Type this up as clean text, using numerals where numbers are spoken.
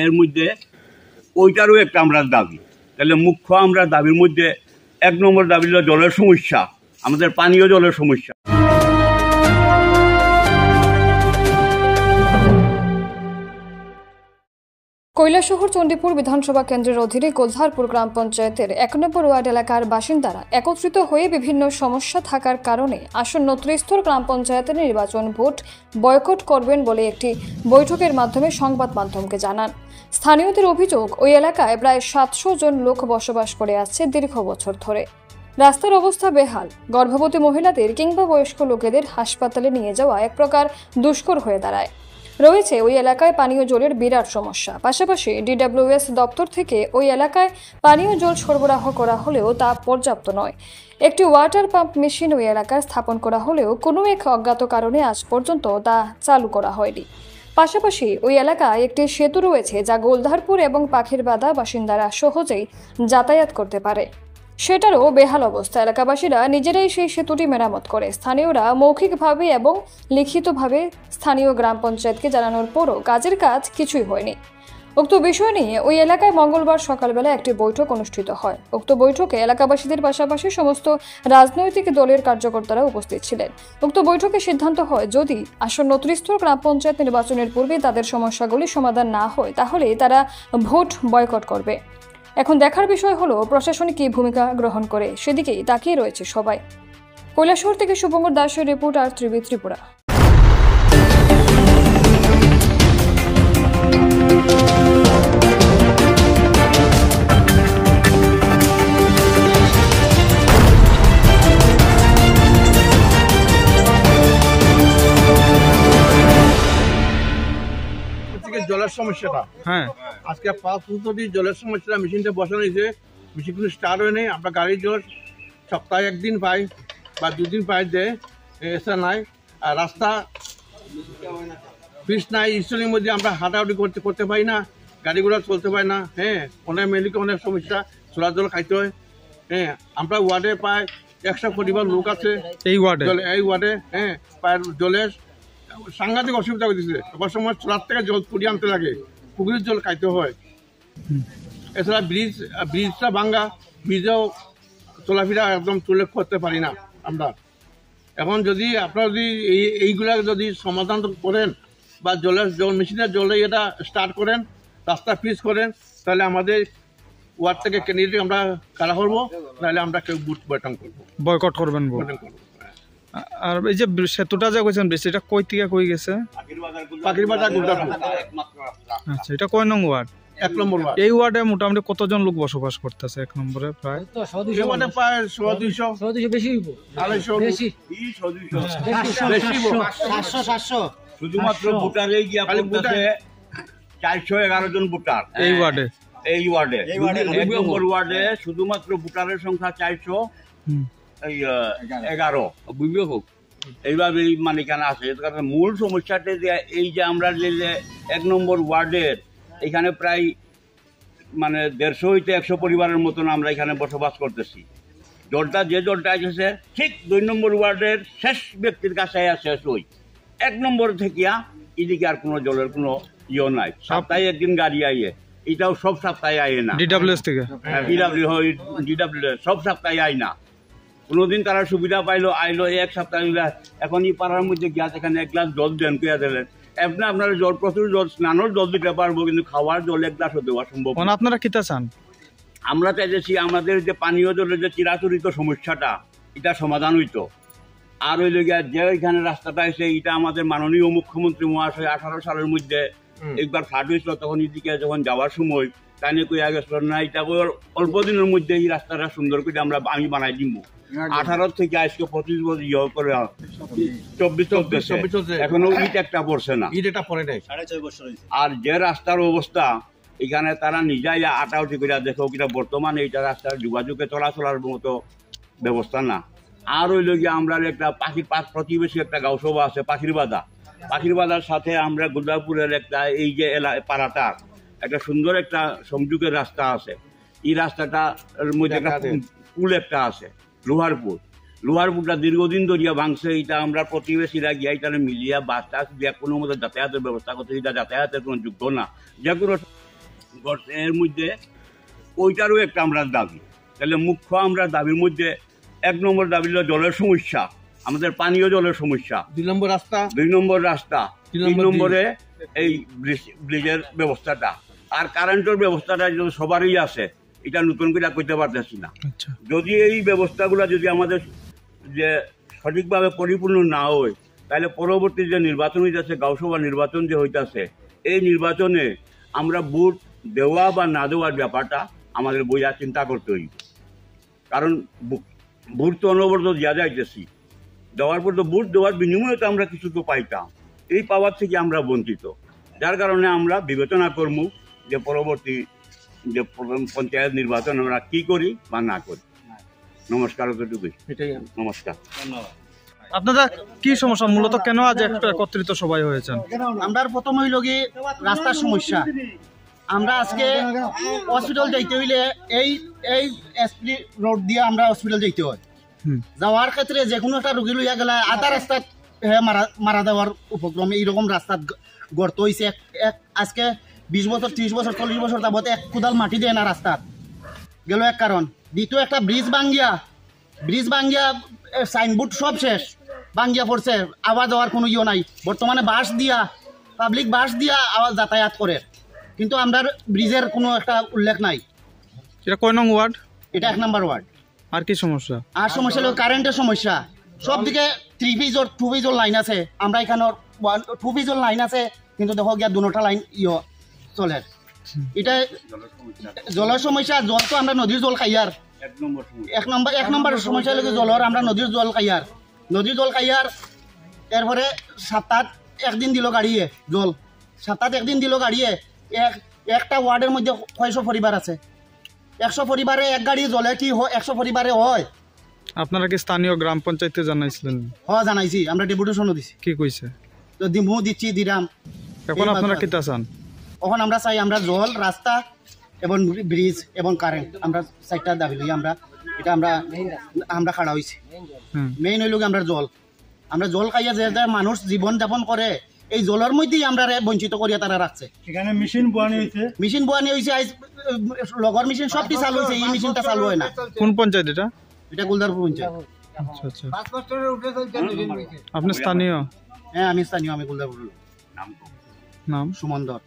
এর মধ্যে ওইটারও একটা আমরা দাবি। তাহলে মুখ্য আমরা দাবির মধ্যে 1 নম্বর দাবি হলো জলের সমস্যা, আমাদের পানীয় জলের সমস্যা। কৈলাসহর চণ্ডীপুর বিধানসভা কেন্দ্রের অধীনে গোলধারপুর গ্রাম পঞ্চায়েতের 1 নম্বর ওয়ার্ড এলাকার বাসিন্দারা একত্রিত হয়ে বিভিন্ন সমস্যা থাকার কারণে আসন্ন ত্রিস্তর গ্রাম পঞ্চায়েতের নির্বাচন ভোট বয়কট করবেন বলে একটি বৈঠকের মাধ্যমে সংবাদ মাধ্যমকে জানান। স্থানীয়দের অভিযোগ, ওই এলাকায় প্রায় 700 জন লোক বসবাস করে আসছে দীর্ঘ বছর ধরে। রাস্তার অবস্থা বেহাল, গর্ভবতী মহিলাদের কিংবা বয়স্ক লোকেদের হাসপাতালে নিয়ে যাওয়া এক প্রকার দুষ্কর হয়ে দাঁড়ায়। রয়েছে ওই এলাকায় পানীয় জলের বিরাট সমস্যা। পাশাপাশি DWS দপ্তর থেকে ওই এলাকায় পানীয় জল সরবরাহ করা হলেও তা পর্যাপ্ত নয়। একটি ওয়াটার পাম্প মেশিন ওই এলাকায় স্থাপন করা হলেও কোনো এক অজ্ঞাত কারণে আজ পর্যন্ত তা চালু করা হয়নি। পাশাপাশি ওই এলাকায় একটি সেতু রয়েছে যা গোলধারপুর এবং পাখিরবাদা বাসিন্দারা সহজেই যাতায়াত করতে পারে, সেটারও বেহাল অবস্থা। এলাকাবাসীরা নিজেরাই সেই সেতুটি মেরামত করে। স্থানীয়রা মৌখিকভাবে এবং লিখিতভাবে স্থানীয় গ্রাম পঞ্চায়েতকে জানানোর পরও কাজের কাজ কিছুই হয়নি। উক্ত বিষয় নিয়ে ওই এলাকায় মঙ্গলবার সকালবেলা একটি বৈঠক অনুষ্ঠিত হয়। উক্ত বৈঠকে এলাকাবাসীদের পাশাপাশি সমস্ত রাজনৈতিক দলের কার্যকর্তারা উপস্থিত ছিলেন। উক্ত বৈঠকে সিদ্ধান্ত হয়, যদি আসন্ন ত্রিস্তর গ্রাম পঞ্চায়েত নির্বাচনের পূর্বে তাদের সমস্যাগুলি সমাধান না হয় তাহলে তারা ভোট বয়কট করবে। এখন দেখার বিষয় হলো প্রশাসন কি ভূমিকা গ্রহণ করে, সেদিকেই তাকিয়ে রয়েছে সবাই। কৈলাসহর থেকে শুভঙ্কর দাসের রিপোর্ট, আর ত্রিবি ত্রিপুরা। জলের সমস্যাটা আজকে 5 ফুট জলের সমস্যাটা মেশিনটা বসানো হয়েছে, মেশিন কোনো স্টার্ট হয় নাই। আমরা গাড়ির জল সপ্তাহে 1 দিন পাই বা 2 দিন পাই, দেয় এসা নাই। আর রাস্তা পিচ নাই, স্টেশনের মধ্যে আমরা হাঁটাহাঁটি করতে পারি না, গাড়িগুলো চলতে পারি না। অনেক মেলিকে অনেক সমস্যা, চোলা জল খাইতে হয়। আমরা ওয়ার্ডে প্রায় 100 পরিবার লোক আছে এই ওয়ার্ডে। প্রায় জলের সাংঘাতিক অসুবিধা হয়েছে। এবার সময় চোলার থেকে জল তুলে আনতে লাগে, পুকুরের জল খাইতে হয়। এছাড়া ব্রিজটা ভাঙ্গা, ব্রিজেও চলাফেরা একদম তুলে করতে পারি না আমরা। এখন যদি আপনারা যদি এইগুলা যদি সমাধান করেন বা জল মেশিনের জলে এটা স্টার্ট করেন, রাস্তা পিচ করেন, তাহলে আমাদের ওয়ার্ড থেকে ক্যান্ডিডেট আমরা কারা করবো, তাহলে আমরা কেউ বুট বয়কট করবেন। আর এই যে সেতুটা যা কইছেন, এটা কই থেকে কই গেছে? পাখিরবাদা গোলধারপুর। আচ্ছা, এটা কয় নং ওয়ার্ড? 1 নম্বর ওয়ার্ড। এই ওয়ার্ডে মোটামুটি কতজন লোক বসবাস করতেছে? 1 নম্বরে প্রায় প্রায় 100-200 বেশি, 700 শুধুমাত্র ভোটারে গিয়া পড়তেছে 411 জন ভোটার এই ওয়ার্ডে। 1 নম্বর ওয়ার্ডে শুধুমাত্র ভোটারের সংখ্যা 411। এইভাবে মালিকানা আছে। মূল সমস্যাটা যে এই যে আমরা যে 1 নম্বর ওয়ার্ডের এখানে প্রায় 150 হইতে 100 পরিবারের মতন আমরা এখানে বসবাস করতেছি। জলটা এসেছে ঠিক 2 নম্বর ওয়ার্ডের শেষ ব্যক্তির কাছে শেষ ওই 1 নম্বর থেকে এদিকে আর কোনো জলের কোনো নাই। সপ্তাহে 1 দিন গাড়ি আইয়ে, এটাও সব সপ্তাহে আইয়ে না। DWS থেকে DWS সব সপ্তাহে আই না। কোনোদিন তারা সুবিধা পাইলো, আইলো 1 সপ্তাহ। এখন এই পাড়ার মধ্যে গিয়া এখানে 1 গ্লাস জল দেন কইয়া দিলেন, আপনার জল প্রচুর জল, স্নানের জল দিতে পারবো, কিন্তু খাওয়ার জল 1 গ্লাসও দেওয়া সম্ভব। আপনারা কি চান? আমরা চাইতেছি আমাদের যে পানীয় জলের যে চিরাচরিত সমস্যাটা, এটা সমাধান হইতো। আর ওই লোক যে এখানে রাস্তাটা আছে, এটা আমাদের মাননীয় মুখ্যমন্ত্রী মহাশয় 18 সালের মধ্যে একবার ফ্লাড হয়েছিল, তখন এদিকে যখন যাওয়ার সময় তাই কইয়া গেছিল না, এটা অল্প দিনের মধ্যে এই রাস্তাটা সুন্দর করে আমি বানাই দিব। 18 থেকে আজকে 25 বছর করে 24 এখনো ইট একটা পড়ছে না, আর যে রাস্তার অবস্থা এখানে তারা নিজেই আটাউটি করে দেখো কিনা বর্তমানে এইটা রাস্তার যোগাযোগে চলাচলার মতো ব্যবস্থা না। আর ওই লোক আমরা একটা প্রতিবেশী একটা গাঁওসভা আছে পাখিরবাদার সাথে আমরা গোলধারপুরের একটা এই যে পাড়াটা একটা সুন্দর একটা সংযোগের রাস্তা আছে। এই রাস্তাটার মধ্যে একটা পুল একটা আছে, লোহার পুটটা দীর্ঘদিন ধরিয়া ভাঙছে, এটা আমরা প্রতিবেশীরা গিয়া এটা মিলিয়া বাস টাস যে কোনো মতো যাতায়াতের ব্যবস্থা করতে, এটা যাতায়াতের কোনো যোগ্য না, যে কোনো এর মধ্যে ওইটারও একটা আমরা দাবি। তাহলে মুখ্য আমরা দাবির মধ্যে 1 নম্বর দাবি হলো জলের সমস্যা, আমাদের পানীয় জলের সমস্যা, 2 নম্বর রাস্তা, 2 নম্বর রাস্তা, 3 নম্বর নম্বরে এই ব্রিজের ব্যবস্থাটা, আর কারেন্টের ব্যবস্থাটা যদি সবারই আছে, এটা নতুন করে করতে পারতেছি না। আচ্ছা, যদি এই ব্যবস্থাগুলো যদি আমাদের যে সঠিকভাবে পরিপূর্ণ না হয়, তাহলে পরবর্তী যে নির্বাচন হইতেছে, গাঁওসভা নির্বাচন যে হইতেছে, এই নির্বাচনে আমরা ভোট দেওয়া বা না দেওয়ার ব্যাপারটা আমাদের বইয়া চিন্তা করতে হইব। কারণ ভোট তো অনবরত দেওয়া যাইতেছি, দেওয়ার পর তো ভোট দেওয়ার বিনিময়ে তো আমরা কিছু তো পাইতাম, এই পাওয়ার থেকে আমরা বঞ্চিত। যার কারণে আমরা বিবেচনা করবো যে পরবর্তী যে পঞ্চায়েত নির্বাচন আমরা কি করি বা না করি। নমস্কার, অতটুকুই। এটাই নমস্কার। আপনাদের কি সমস্যা, মূলত কেন আজ একটা একত্রিত সবাই হয়েছেন? আমরা প্রথম হইল কি রাস্তার সমস্যা। আমরা আজকে হসপিটাল যাইতে হইলে এই এই এসপি রোড দিয়ে আমরা হসপিটাল যাইতে হয়। যাওয়ার ক্ষেত্রে যে কোনো একটা রোগী লইয়া গেলে আধা রাস্তাত মারা দেওয়ার উপক্রম, এইরকম রাস্তাত গর্ত হয়েছে। আজকে 20 বছর 30 বছর 40 বছর যাবত এক কোদাল মাটি দেয় না রাস্তাত, গেল এক কারণ। দ্বিতীয় একটা ব্রিজ ভাঙ্গিয়া সাইনবোর্ড সব শেষ, ভাঙ্গিয়া পড়ছে, আওয়াজ যাওয়ার কোনো ইয়ে নাই। বর্তমানে পাবলিক বাস দিয়া আওয়াজ যাতায়াত করে, কিন্তু আমরা ব্রিজের কোনো একটা উল্লেখ নাই। এটা কয় নং ওয়ার্ড? এটা 1 নম্বর ওয়ার্ড। আর কি সমস্যা? আর সমস্যা হলো কারেন্টের সমস্যা। সব দিকে 3 ফেজর 2 ফেজর লাইন আছে, আমরা এখানে 2 ফেজর লাইন আছে, কিন্তু দেখো গিয়া দুটা লাইন চলে। এটা জলের সমস্যা। জল তো আমরা নদীর জল খাইয়ার, 1 নম্বর সমস্যা হলো জলের, আমরা নদীর জল খাইয়ার। এরপরে সপ্তাহ একদিন দিল গাড়িয়ে জল, সপ্তাহ একদিন দিল গাড়িয়ে। একটা ওয়ার্ডের মধ্যে 600 পরিবার আছে, 100 পরিবারে এক গাড়ি জলে কি 100 পরিবারে হয়? আপনারা কি স্থানীয় গ্রাম পঞ্চায়েতে জানাইছিলেন? জানাইছি, আমরা ডেপুটেশনও দিছি। কি কইছে? তো দিচ্ছি দিরাম। এখন আপনারা কি চান? এখন আমরা চাই আমরা জল, রাস্তা এবং ব্রিজ এবং কারেন্ট, আমরা 4টা দাবি লই আমরা খাড়া হয়েছি। মেইন হইল আমরা জল খাইয়া যে মানুষ জীবন যাপন করে, এই জলের মধ্যেই আমরা বঞ্চিত করিয়া তারা রাখছে। এখানে মেশিন বোয়ানি হয়েছে, লগর মেশিন সবটি চালু হয়েছে, এই মেশিনটা চালু হয় না। কোন পঞ্চায়েত এটা? এটা গুলদারপুর পঞ্চায়েত। আচ্ছা, আপনি স্থানীয়? হ্যাঁ, আমি স্থানীয়, আমি গুলদারপুর। নাম? সুমন ধর।